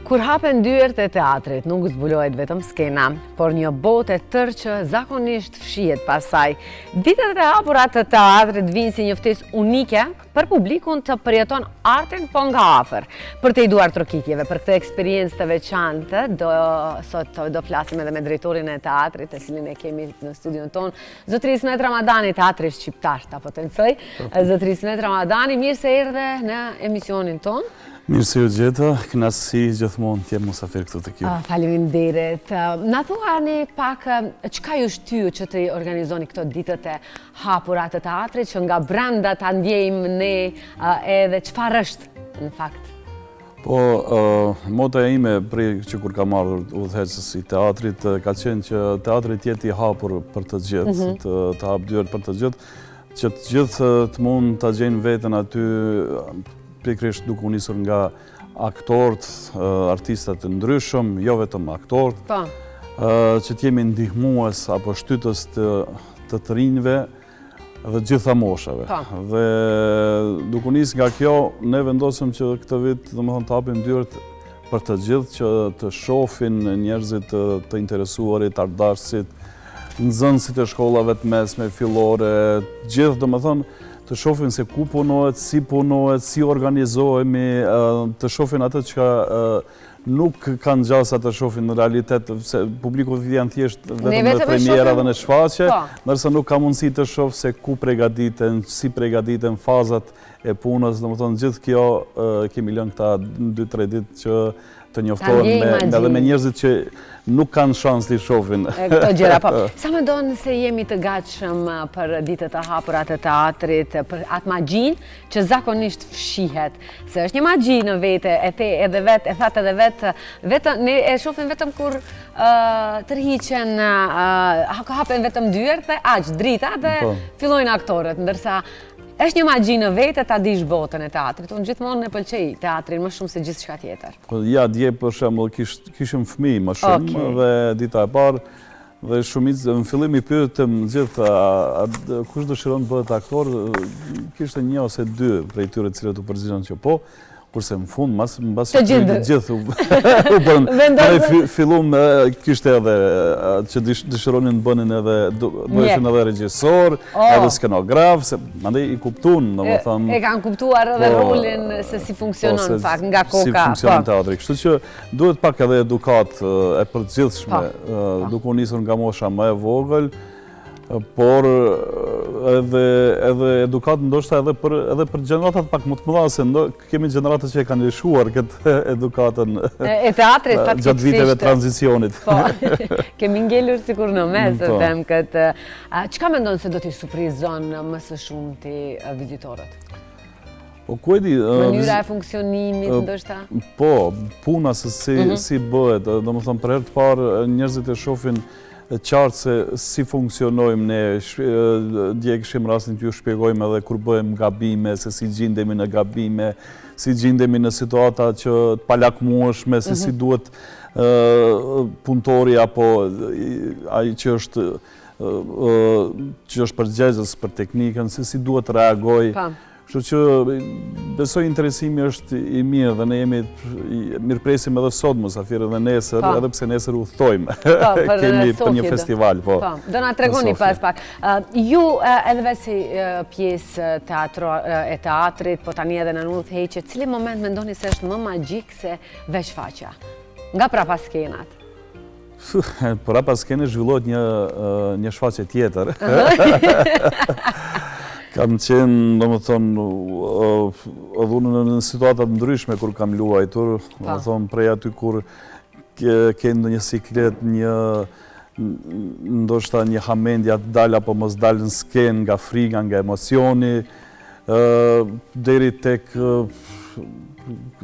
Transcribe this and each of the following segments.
Kur hapen dyert e teatrit, nuk zbulohet vetëm skena, por një botë e tërë që zakonisht fshihet pasaj. Ditët e hapura të teatrit vinë si një ftesë unike për publikun të përjeton artin po nga afër. Për të iduar trokitjeve, për këtë eksperiencë të veçantë, sot do flasim edhe me drejtorin e teatrit, të cilin e kemi në studion tonë, zotëri Ismet Ramadani, teatri shqiptar, ta potencoj. Zotëri Ismet Ramadani, mirë se erdhe në emisionin tonë. Mirë se ju gjeta, kënaqësi gjithmonë të jem musafir këtu të kjo. Faleminderit. Na thuani pak çka ju shtyu që të organizoni këto ditët e hapura të teatrit, që nga brenda ta ndjejmë ne edhe çfarë është në fakt? Po, mota ime prej që kur kam ardhur udhëheqës i teatrit, ka qenë që teatri të jetë i hapur për të gjithë, të hap dyert për të gjithë, që të gjithë të mund të gjejnë veten aty, pikërisht duke u nisur nga aktorët, artistat të ndryshëm, jo vetëm aktorët, që t'jemi ndihmues apo shtytës të të rinjve dhe gjitha moshave. Dhe duke u nis nga kjo, ne vendosëm që këtë vit, domethënë, të hapim dyert për të gjithë, që të shohin njerëzit të interesuarit, artdashësit, nxënësit e shkollave të mesme, fillore, gjithë, domethënë, të shohin se ku punohet, si organizohemi, të shohin atë që nuk kanë gjasa të shohin në realitet, se publiku vjen thjesht vetëm në premiera dhe në shfaqje, ndërsa nuk ka mundësi të shoh se ku përgatiten, si përgatiten fazat e punës, domethënë gjithë kjo kemi lënë këta 2-3 ditë që të njoftohen edhe me njerëzit që nuk kanë shans t'i shohin. Këto gjëra, po. Sa mendon se jemi të gatshëm për ditët e hapura të teatrit, për atë magjin që zakonisht fshihet, se është një magji në vete, e thatë edhe vetë, ne e shohim vetëm kur tërhiqen, hapen vetëm dyert dhe aq drita dhe fillojnë aktorët, ndërsa është një magji në vete ta dish botën e teatrit. Unë gjithmonë e pëlqej teatrin më shumë se gjithçka tjetër. Ja, dje për shembull kishim fëmijë më shumë dhe dita e parë dhe shumicë në fillim i pyetëm gjithë kush dëshiron të bëhet aktor, kishte 1 ose 2 prej tyre të cilët u përgjigjen që po, kurse në fund, mbasi gjithë u bërën. Fillum kishte edhe që dëshironin të bënin edhe, bëheshin edhe regjisor, edhe skenograf, se mandej i kuptun, domethënë. E kanë kuptuar edhe rolin se si funksionon, fakt, nga koka. Si funksionon teatri. Kështu që duhet pak edhe edukat e përgjithshme, duke u nisur nga mosha më e vogël, por edhe edukat ndoshta edhe për gjeneratat pak më të mëdha, se kemi gjeneratat që e kanë lëshuar këtë edukatën e teatrit faktikisht gjatë viteve tranzicionit. Po, kemi ngelur sikur në mes të them këtë. Çka mendon se do t'i surprizon më së shumti vizitorët? Po ku e di? Mënyra e funksionimit ndoshta? Po, puna se si bëhet, domethënë për herë të parë njerëzit e shohin qartë se si funksionojmë ne, dje kishim rastin t'ju shpjegojmë edhe kur bëhem gabime, se si gjindemi në gabime, si gjindemi në situata që të palakmueshme, se si duhet punëtori apo ai që është përgjegjës për teknikën, se si duhet reagoj. Kështu që besoj interesimi është i mirë dhe ne jemi mirëpresim edhe sot musafirë dhe nesër, edhe pse nesër udhtojmë. Kemi për një festival. Do na tregoni pas pak. Ju edhe vetë si pjesë e teatrit, po tani edhe në udhëheqje, cili moment mendoni se është më magjik se veç faqja? Nga prapa skenat. Prapa skenat zhvillohet një shfaqje tjetër. Kam qenë, domethënë, edhe në situata të ndryshme kur kam luajtur, domethënë prej aty kur ke ndonjë siklet, ndoshta një hamendje të dal apo mos dal në skenë nga frika, nga emocioni, deri tek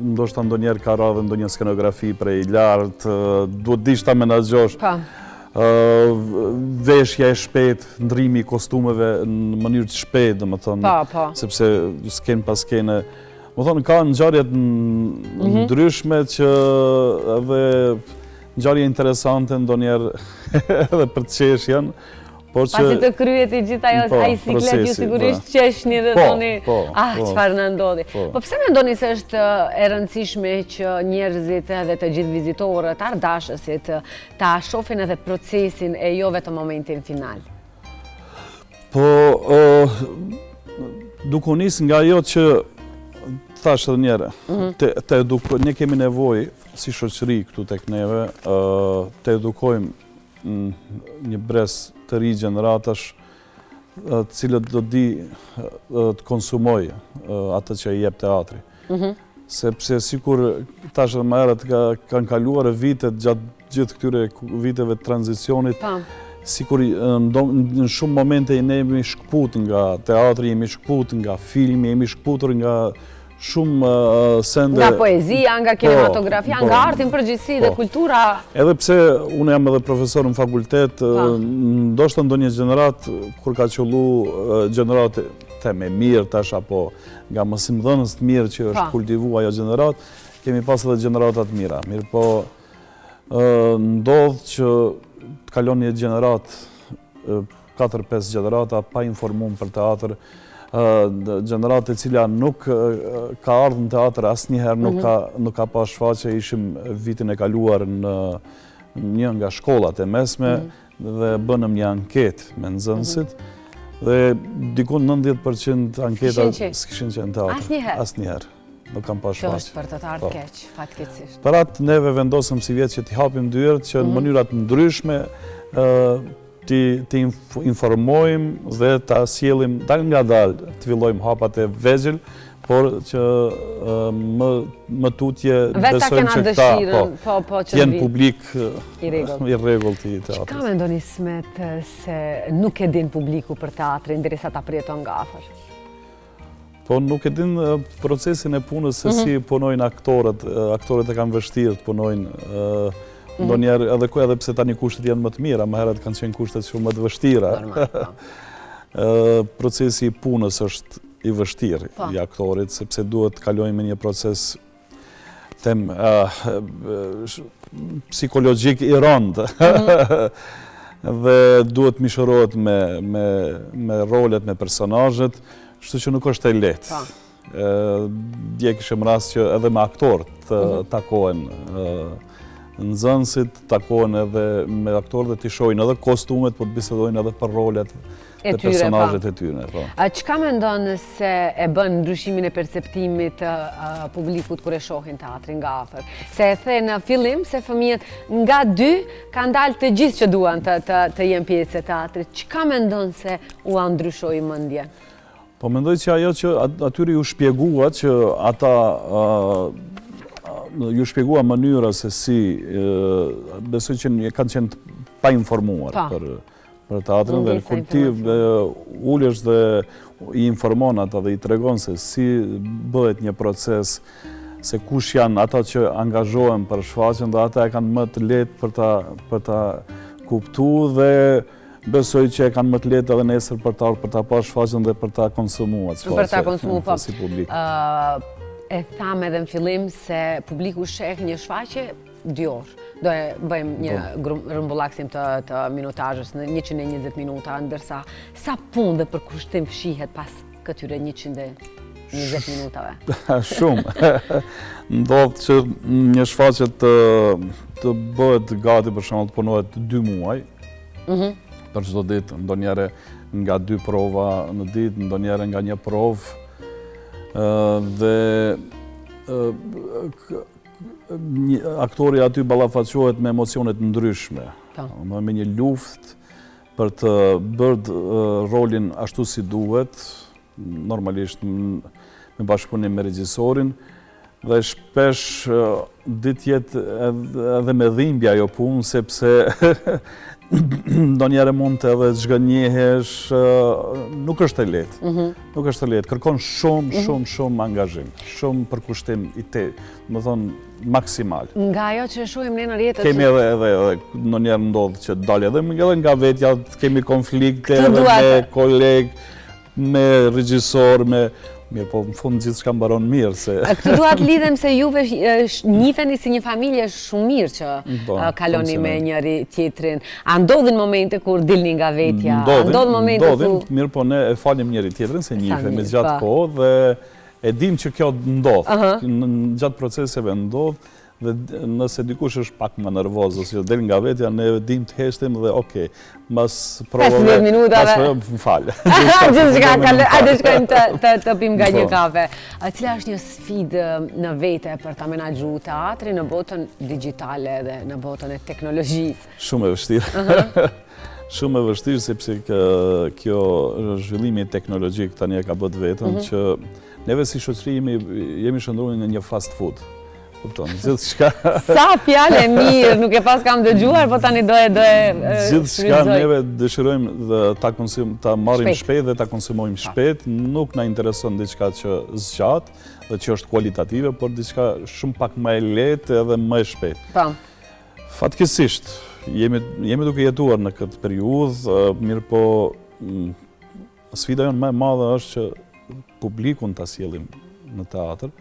ndoshta ndonjëherë ka radhë ndonjë skenografi prej lartë, duhet dish ta menaxhosh. Veshja e shpejt, ndrimi i kostumeve në mënyrë të shpejt, domethënë, sepse skenë pas skene, domethënë ka ngjarjet ndryshme që edhe ngjarje interesante ndonjëherë edhe për të qeshjen, Pasi të kryet i gjitha ai siklet, ju sigurisht qeshni dhe thoni, çfarë na ndodhi. Po pse mendoni se është e rëndësishme që njerëzit edhe të gjithë vizitorët, ardashësit, ta shohin edhe procesin e jo vetëm momentin final? Po, duke nis nga ajo që thash edhe njëre, ne kemi nevojë si shoqëri këtu tek neve, të edukojmë një brez të ri gjeneratash, cilët do di të konsumoj atë që i jep teatri. Sepse sikur tash edhe më herët kanë kaluar vitet gjatë gjithë këtyre viteve të tranzicionit, sikur në shumë momente ne jemi shkput nga teatri, jemi shkput nga filmi, jemi shkputur nga shumë sende... Nga poezia, nga kinematografia, nga artin përgjithësi dhe kultura... Edhe pse unë jam edhe profesor në fakultet, ndoshta ndonjë gjenerat, kur ka qollu gjenerat me mirë tash, apo nga mësimdhënës të mirë që është kultivu ajo gjenerat, kemi pas edhe gjeneratat mira. Mirë po, ndodh që të kalon një gjenerat, 4-5 gjenerata pa informum për teatr, gjenerate cila nuk ka ardhur në teatr asnjëherë, nuk ka pas shfaqje. Ishim vitin e kaluar në një nga shkollat e mesme dhe bënëm një anketë me nxënësit dhe dikun 90% anketa s'kishin qenë në teatr. Asnjëherë. Nuk kam pas shfaqje. Kjo është për të ardhur keq, fatkeqësisht. Për atë neve vendosëm si vjetë që t'i hapim dyert që në mënyrat ndryshme t'i informojmë dhe t'a sjellim dal nga dal, të fillojmë hapat e vegjël, por që më tutje besojmë që këta jenë publik i rregullt i teatrit. Çka mendon Ismet se nuk e din publiku për teatrin derisa ta përjeton nga afër? Po nuk e din procesin e punës se si punojnë aktorët. Aktorët e kanë vështirë të punojnë. Ndonjëherë edhe pse tani kushtet janë më të mira, më herët kanë qenë kushtet shumë më të vështira. Procesi i punës është i vështirë i aktorit, sepse duhet të kalojmë me një proces psikologjik i rëndë. Dhe duhet mishërohet me rolet, me personazhet, kështu që nuk është e lehtë. Dje kishim rast që edhe me aktorët takohen nxënësit, takohen edhe me aktorët dhe t'i shohin edhe kostumet, po të bisedojnë edhe për rolet dhe personazhet e tyre. Çka mendon se e bën ndryshimin e perceptimit të publikut kur e shohin teatrin nga afër? Se e the në fillim se fëmijët nga 2 kanë dalë të gjithë që duan të jenë pjesë e teatrit. Çka mendon se u ndryshoi mendja? Po mendoj që ajo që atyre ju shpjegua që ata ju shpjegua mënyra se si, besoj që kanë qenë pa informuar për teatrin dhe kur ti ulesh dhe i informon ata dhe i tregon se si bëhet një proces, se kush janë ata që angazhohen për shfaqjen dhe ata e kanë më të lehtë për ta kuptuar dhe besoj që e kanë më të lehtë edhe nesër për ta pasur shfaqjen dhe për ta konsumuar si publik. E tham edhe në fillim se publiku sheh një shfaqje 2 orë. Do e bëjmë një rrumbullaksim të minutazhës në 120 minuta, ndërsa sa punë dhe përkushtim fshihet pas këtyre 120 minutave? Shumë. Ndodh që një shfaqje të bëhet gati, për shembull, të punohet 2 muaj. Për çdo ditë, ndonjëherë nga 2 prova në ditë, ndonjëherë nga 1 provë. Dhe aktori aty ballafaqohet me emocionet ndryshme, me një luftë për të bërë rolin ashtu si duhet, normalisht me bashkëpunim me regjisorin, dhe shpesh ditë jetë edhe me dhimbje ajo punë, sepse ndonjëherë mund të edhe zhgënjehesh, nuk është e lehtë. Nuk është e lehtë, kërkon shumë angazhim, shumë përkushtim më thonë maksimal. Nga ajo që shohim ne në rrjetet. Kemi edhe ndonjëherë ndodh që dalë edhe nga vetja, kemi konflikte edhe me kolegë, me regjisor, Mirë, po në fund gjithë shka mbaron mirë. Këtu duat lidhem se juve njifeni si një familje shumë mirë që kaloni me njëri tjetrin. A ndodhin momente kur dilni nga vetja? Ndodhin, mirë po ne e falim njëri tjetrin se njifemi gjatë kohë dhe e dim që kjo ndodh. Gjatë proceseve ndodh dhe nëse dikush është pak më nervoz ose del nga vetja, ne dim të heshtim dhe okej, mas provove... 15 minutave... Mas falë. Hajde shkojmë të pim nga një kafe. Cila është një sfidë në vete për ta menaxhu teatrin në botën digjitale dhe në botën e teknologjisë? Shumë e vështirë. Shumë e vështirë sepse kjo zhvillimi teknologjik tani e ka bët vetën që neve si shoqëri jemi shndruar në një fast food. Sa fjale mirë, nuk e pas kam dëgjuar, po tani do e gjithë shka neve dëshirojmë ta marrim shpejt dhe ta konsumojmë shpejt, nuk na intereson diçka që zgjat dhe që është kualitative, por diçka shumë pak më e lehtë edhe më e shpejt. Fatkeqësisht, jemi duke jetuar në këtë periudhë, mirë po sfida jonë më e madhe është që publikun ta sjellim në teatr,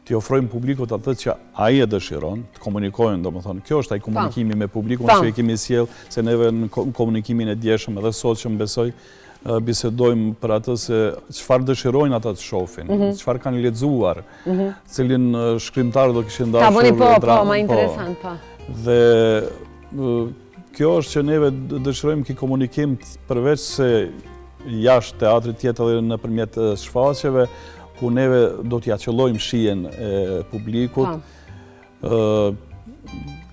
t'i ofrojmë publikut atë që ai e dëshiron, të komunikojnë, domethënë, kjo është ai komunikimi me publikun që e kemi sjell, se neve në komunikimin e djeshëm edhe sot që më besoj, bisedojmë për atë se çfarë dëshirojnë ata të shohin, çfarë kanë lexuar, cilin shkrimtar do kishin dashur. Po, më interesant, po. Dhe kjo është që neve dëshirojmë këtë komunikim përveç se jashtë teatrit tjetër edhe nëpërmjet shfaqjeve, ku neve do t'ja qëllojmë shijen e publikut.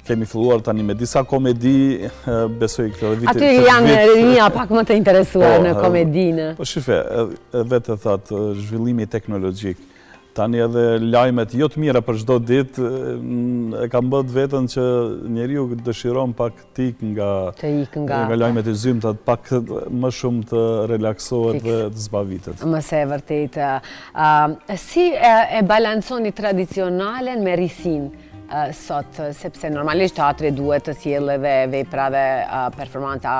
Kemi filluar tani me disa komedi, besoj këtë vite... Aty janë rinja pak më të interesuar në komedinë. Po shife, vetë e thatë, zhvillimi teknologjik. Tani edhe lajmet jo të mira për çdo ditë e kam bët vetën që njeriu dëshiron pak të ikë nga lajmet e zymtat, pak më shumë të relaksohet dhe të zbavitet. Mëse e vërtet. Si e balanconi tradicionalen me risin sot, sepse normalisht teatri duhet të sjellë edhe vepra dhe performanca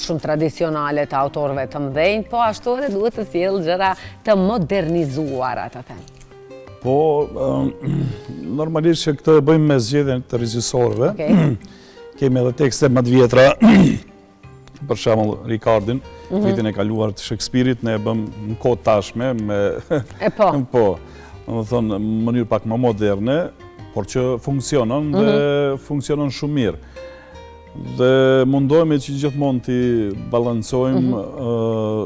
shumë tradicionale të autorëve të mëdhenj, po ashtu edhe duhet të sjellë gjëra të modernizuara, të them. Po, normalisht që këtë e bëjmë me zgjedhjen të regjisorëve. Kemi edhe tekste më të vjetra, për shembull Ricardin, vitin e kaluar të Shakespeare-it, ne e bëm në kohë tashme me po, domethënë në mënyrë pak më moderne, por që funksionon dhe funksionon shumë mirë. Dhe mundohemi që gjithmonë t'i balancojmë,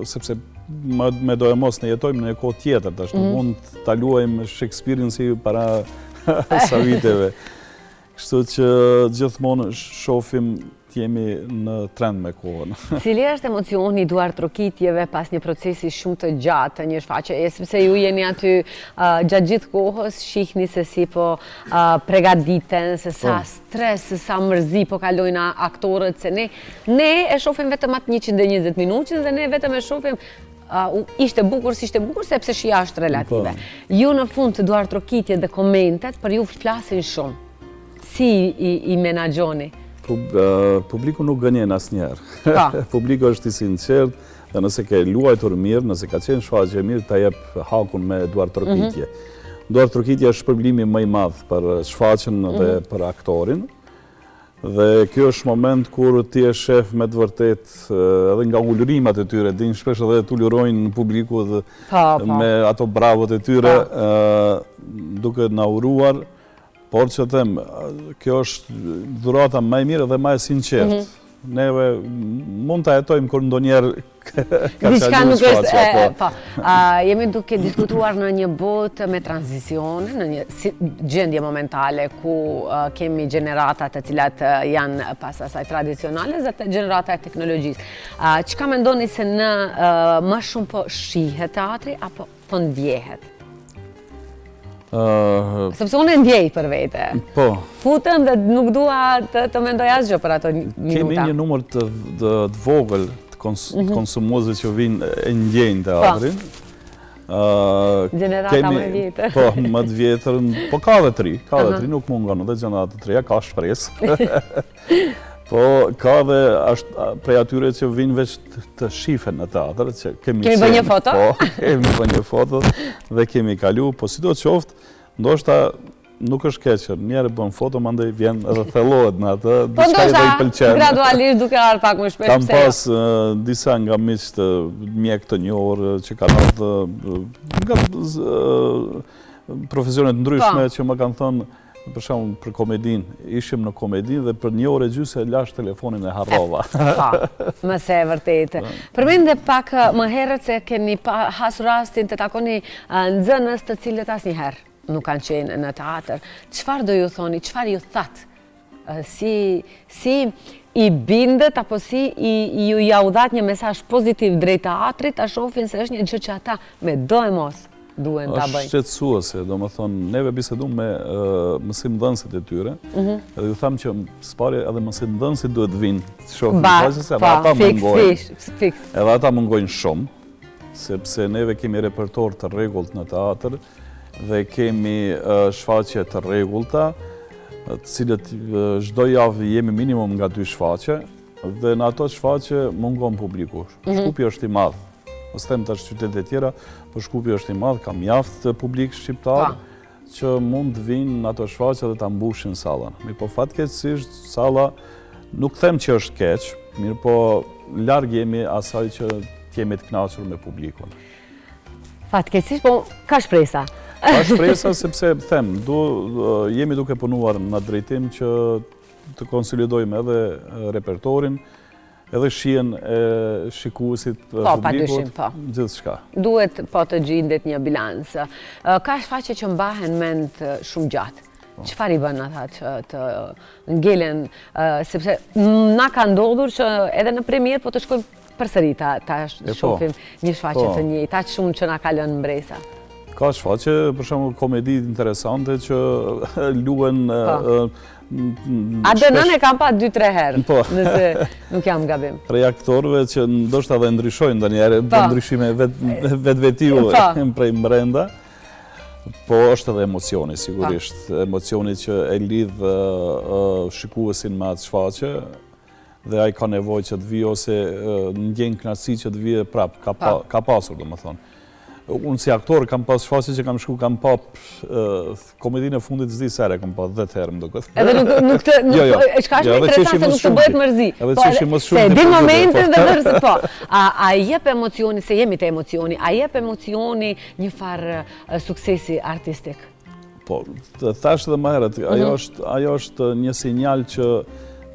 sepse me do e mos ne jetojmë në një kohë tjetër, tash nuk mund t'a luajmë Shakespeare-in si para sa viteve. Kështu që gjithmonë shohim t'jemi në trend me kohën. Cili është emocioni duar trokitjeve pas një procesi shumë të gjatë, një shfaqje, sepse ju jeni aty gjatë gjithë kohës, shihni se si po pregaditen, se sa stres, se sa mërzi po kalojnë aktorët, se ne e shohim vetëm atë 120 minutë dhe ne vetëm e shohim ishte bukur, sepse shija është relative. Ju në fund të duar trokitje dhe komentet, për ju flasin shumë. Si i menaxhoni? Publiku nuk gënjen asnjëherë. Publiku është i sinqert dhe nëse ke luajtur mirë, nëse ka qenë shfaqje mirë, ta jep hakun me duar trokitje. Duar trokitje është shpërblimi më i madh për shfaqjen dhe për aktorin. Dhe kjo është moment kur ti je shef me të vërtet edhe nga ulurimat e tyre, din shpesh edhe të ulurojnë në publiku dhe me ato bravot e tyre duke na uruar. Por që them, kjo është dhurata më e mirë dhe më e sinqertë. Neve mund ta jetojmë kur ndonjëherë ka qenë shfaqje. Jemi duke diskutuar në një botë me tranzicione, në një gjendje momentale ku kemi gjeneratat të cilat janë pas asaj tradicionale dhe gjenerata e teknologjisë. Çka mendoni se në më shumë po shihet teatri apo po ndjehet? Sepse unë e ndjej për vete. Po. Futëm dhe nuk dua të mendoj asgjë për ato minuta. Kemi një numër të vogël të konsumuesve që vinë e ndjejnë teatrin. Gjenerata më vjetër. Po, më të vjetër, po ka dhe tri, nuk mungon, dhe gjenerata të treja, ka shpresë. Po, ka dhe prej atyre që vinë veç të shifen në teatr, që kemi bë një foto? Po, kemi bë një foto dhe kemi kalu, po si do të qoftë, ndoshta nuk është keqë, njerë bën foto, mandej vjen edhe thellohet në atë, po ndoshta gradualisht duke arë pak më shpesh. Kam pas disa nga miqtë mjek të njohur që kanë ardhë nga profesionet ndryshme që më kanë thënë, për shembull për komedin, ishim në komedin dhe për 1 orë e gjysmë lash telefonin e harrova. Më se e vërtetë. Përmende pak më herët se keni hasur rastin të takoni nxënës të cilët asnjëherë nuk kanë qenë në teatr. Çfarë do ju thoni, çfarë ju thatë? Si i bindët apo si ju ja u dhat një mesazh pozitiv drejt teatrit, ta shohin se është një gjë që ata me do e mos duhen ta bëjnë. Është shqetësuese, domethënë neve bisedum me mësimdhënësit e tyre, edhe ju tham që s'pari edhe mësimdhënësit duhet vinë të shohin faqes, edhe ata mungojnë. Edhe ata mungojnë shumë, sepse neve kemi repertor të rregullt në teatr dhe kemi shfaqje të rregullta, të cilët çdo javë jemi minimum nga 2 shfaqje, dhe në ato shfaqje mungon publiku. Shkupi është i madh. Mos them tash qytetet e tjera, por Shkupi është i madh, ka mjaft publik shqiptar që mund të vinë në ato shfaqje dhe ta mbushin sallën. Mirë po fatkeqësisht salla nuk them që është keq, mirë po larg jemi asaj që jemi të kënaqur me publikun. Fatkeqësisht, po ka shpresa. Ka shpresa sepse them, jemi duke punuar në drejtim që të konsolidojmë edhe repertorin, edhe shihen e shikuesit publikut, gjithçka. Duhet po të gjendet një bilans. Ka shfaqje që mbahen mend shumë gjatë. Çfarë i bën ata që të ngelen, sepse na ka ndodhur që edhe në premier po të shkojmë përsëri ta shohim një shfaqje të njëjtë, aq shumë që na ka lënë mbresa. Ka shfaqje, për shembull komedi interesante që luhen ADN e kam pa 2-3 herë, nëse nuk jam gabim. Prej aktorëve që ndoshta dhe ndryshojnë ndonjëherë, ndryshime vetvetiu prej brenda, po është edhe emocioni sigurisht, emocioni që e lidh shikuesin me atë shfaqje dhe ai ka nevojë që të vijë ose ndjen kënaqësi që të vijë prap, ka pasur domethënë. Unë si aktor kam pas shfaqje që kam shku, kam pa komedinë e fundit s'di sere, kam pa 10 herë më duket. Edhe nuk të, çka është më interesant se nuk të bëhet mërzi. Edhe që ishim më shumë. Se di momentin dhe vërse po. A jep emocioni, se jemi të emocioni, a jep emocioni një farë suksesi artistik? Po, thash edhe më herët, ajo është një sinjal që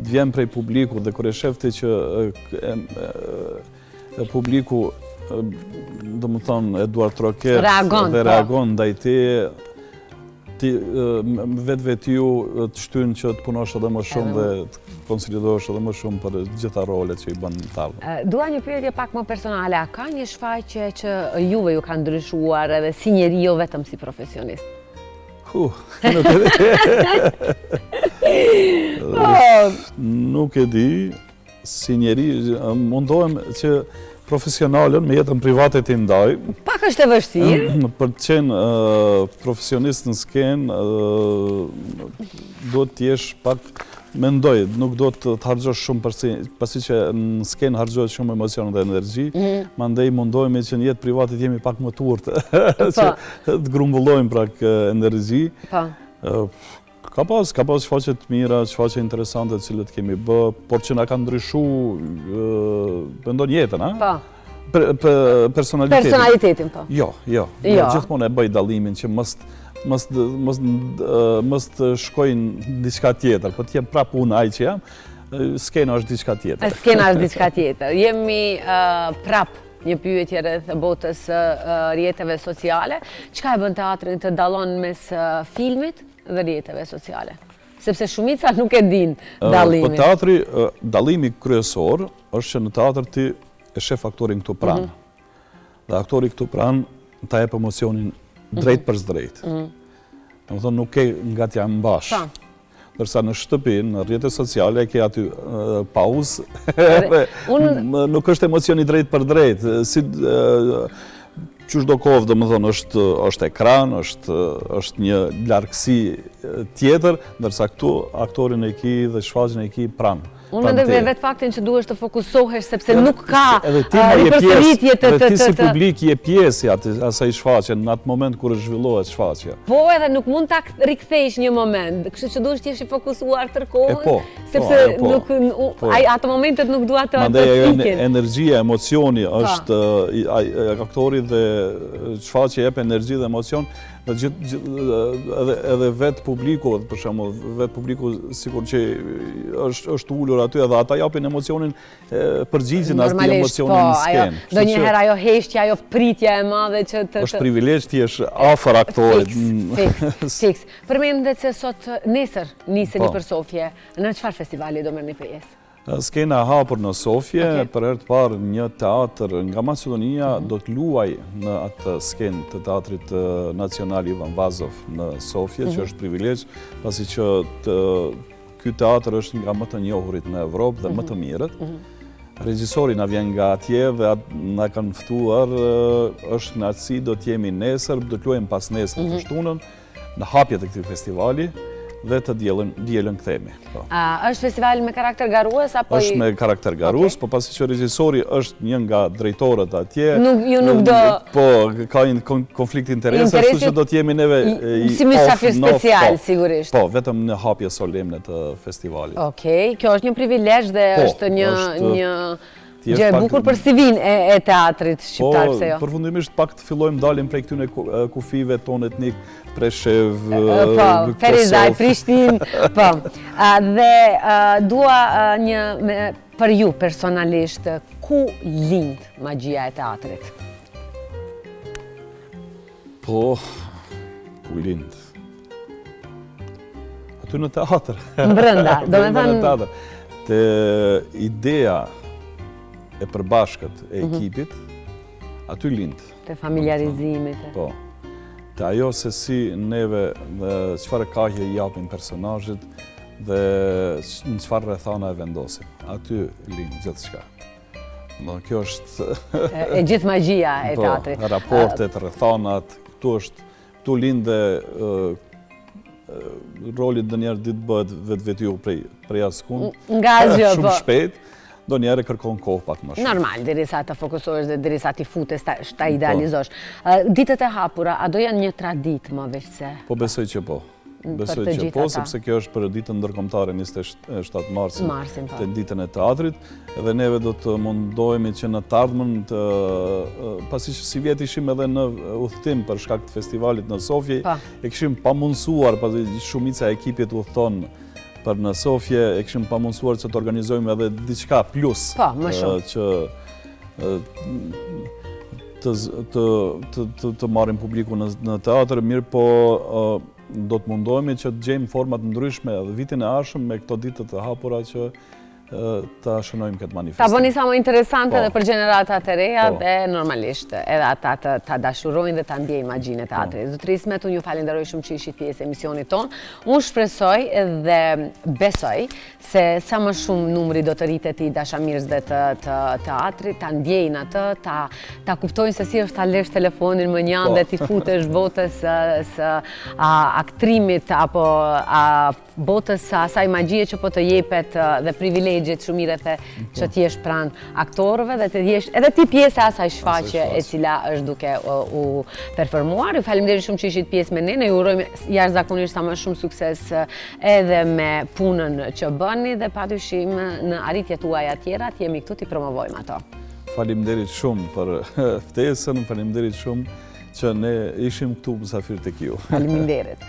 të vjen prej publiku dhe kur e shefti që publiku do më thonë Eduard Troker dhe reagon ndaj teje, vetë-vetiu të shtynë që të punosh edhe më shumë dhe të konsolidosh edhe më shumë për gjitha rolet që i bën në tavë. Dua një pyetje pak më personale, a ka një shfaqje që juve ju ka ndryshuar edhe si njeri jo vetëm si profesionist? Nuk e di, si njeri mundohem që profesionalën me jetën private të ndaj. Pak është e vështirë. Për të qenë profesionist në skenë, do të jesh pak, mendoj, nuk do të harxhosh shumë pasi që në skenë harxhohet shumë emocion dhe energji, mandej mundohemi që në jetë private të jemi pak më të urtë, që të grumbullojmë pak energji. Ka pas shfaqje të mira, shfaqje interesante cilët kemi bë, por që na ka ndryshu mendon jetën, a? Personalitetin. Personalitetin, po. Jo. Gjithmonë e bëj dallimin që mos të shkojnë diçka tjetër, po të jem prapë unë ai që jam, skena është diçka tjetër. Skena është diçka tjetër. Jemi prapë një pyetje rreth botës rrjeteve sociale. Çka e bën teatrin të dallon mes filmit dhe rrjeteve sociale? Sepse shumica nuk e din dallimin. Po teatri, dallimi kryesor është që në teatr ti e shef aktorin këtu pranë. Dhe aktori këtu pranë ta jep emocionin drejt për drejt. Domethënë nuk ke nga t'ja mbash. Ndërsa në shtëpi, në rrjetet sociale ke aty pauzë. Nuk është emocioni drejt për drejt. Çdo kohë domethënë është ekran, është një largësi tjetër, ndërsa këtu aktorin e ki dhe shfaqjen e ki pranë. Unë mendoj vetë faktin që duhesh të fokusohesh sepse nuk ka ripërsëritje të ti si publik je pjesë asaj shfaqje në atë moment kur zhvillohet shfaqja. Po edhe nuk mund ta rikthesh një moment, kështu që duhesh të jesh i fokusuar tërkohën, sepse nuk ato momentet nuk dua të ikin. Energjia, emocioni është aktori dhe shfaqja jep energji dhe emocion. Edhe vetë publiku, për shembull, vetë publiku sikur që është ulur aty edhe ata japin emocionin përgjigjen atij emocionin në skenë. Donjëherë ajo heshtja, ajo pritja e madhe që është privilegj ti je afër aktorit. Fiks. Përmendet se sot nesër niseni për Sofje. Në çfarë festivali do merrni pjesë? Skena hapur në Sofje, për herë të parë një teatr nga Maqedonia do të luaj në atë skenë të Teatrit Nacional Ivan Vazov në Sofje, që është privilegj, pasi që ky teatr është nga më të njohurit në Evropë dhe më të mirët. Regjisori na vjen nga atje dhe na kanë ftuar, është kënaqësi, do të jemi nesër, do të luajmë pas nesër të shtunën në hapjet e këtij festivali. Dhe të dielën kthehemi. Është festival me karakter garues apo është me karakter garues, po pasi që regjisori është një nga drejtorët atje. Nuk do. Po, ka një konflikt interesi, kështu që do të jemi neve si mysafir special sigurisht. Po, vetëm në hapje solemne të festivalit. Okej, kjo është një privilegj dhe është një gjë e bukur për CV-n e teatrit shqiptar, pse jo? Po, përfundimisht pak të fillojmë dalim prej këtyre kufive tonë etnik, Preshev, Kosovë, Ferizaj, Prishtinë, po. Dhe dua për ju personalisht, ku lind magjia e teatrit? Po, ku lind? Aty në teatr. Brenda, do me thënë... Te ideja e përbashkët e ekipit, aty lind. Të familjarizimit. Po. Të ajo se si neve dhe çfarë kahje i japim personazhit dhe në çfarë rrethana e vendosim. Aty lind gjithçka. Kjo është... E gjithë magjia e teatrit. Po, raportet, rrethanat, këtu lind dhe rolit dhe njerë ditë bëhet vetë prej askund. Nga asgjë, po. Shumë shpejt. Do njerë kërkon kohë pak më shumë. Normal, derisa të fokusohesh dhe derisa ti futesh, ta idealizosh. Ditët e hapura, a do janë një traditë më veç se? Po besoj që po. Besoj që po, sepse kjo është për ditën ndërkombëtare 27 marsin, të ditën e teatrit, dhe neve do të mundohemi që në të ardhmen, pasi që si vjet ishim edhe në udhëtim për shkak të festivalit në Sofje, e kishim pamundsuar, pasi shumica e ekipit udhëton për në Sofje, e kishim pamundsuar që të organizojmë edhe diçka plus. Po, më shumë. Që të marrim publiku në teatr, mirë po do të mundohemi që të gjejmë format ndryshme edhe vitin e ardhshëm me këto ditë të hapura që ta shënojmë këtë manifestim. Ta bëni sa më interesante dhe për gjeneratat e reja dhe normalisht edhe ata ta dashurojnë dhe ta ndjejnë magjinë e teatrit. Zotëri Ismet, unë ju falenderoj shumë që ishit pjesë e emisionit tonë. Unë shpresoj dhe besoj se sa më shumë numri do të rritet i dashamirësve të teatrit, ta ndjejnë atë, ta kuptojnë se si është ta lesh telefonin më njanë dhe ti futesh botës së aktrimit apo botës së asaj magjie që po të jepet dhe privilegjit shumirete që t'jesh pranë aktorëve dhe të jesh edhe ti pjesë e asaj shfaqje e cila është duke u performuar. Ju faleminderit shumë që ishit pjesë me ne. Ne ju urojmë jashtëzakonisht sa më shumë sukses edhe me punën që bëni dhe padyshim në arritjet tuaja tjera të jemi këtu t'i promovojmë ato. Faleminderit shumë për ftesën, faleminderit shumë që ne ishim këtu mysafir tek ju. Faleminderit.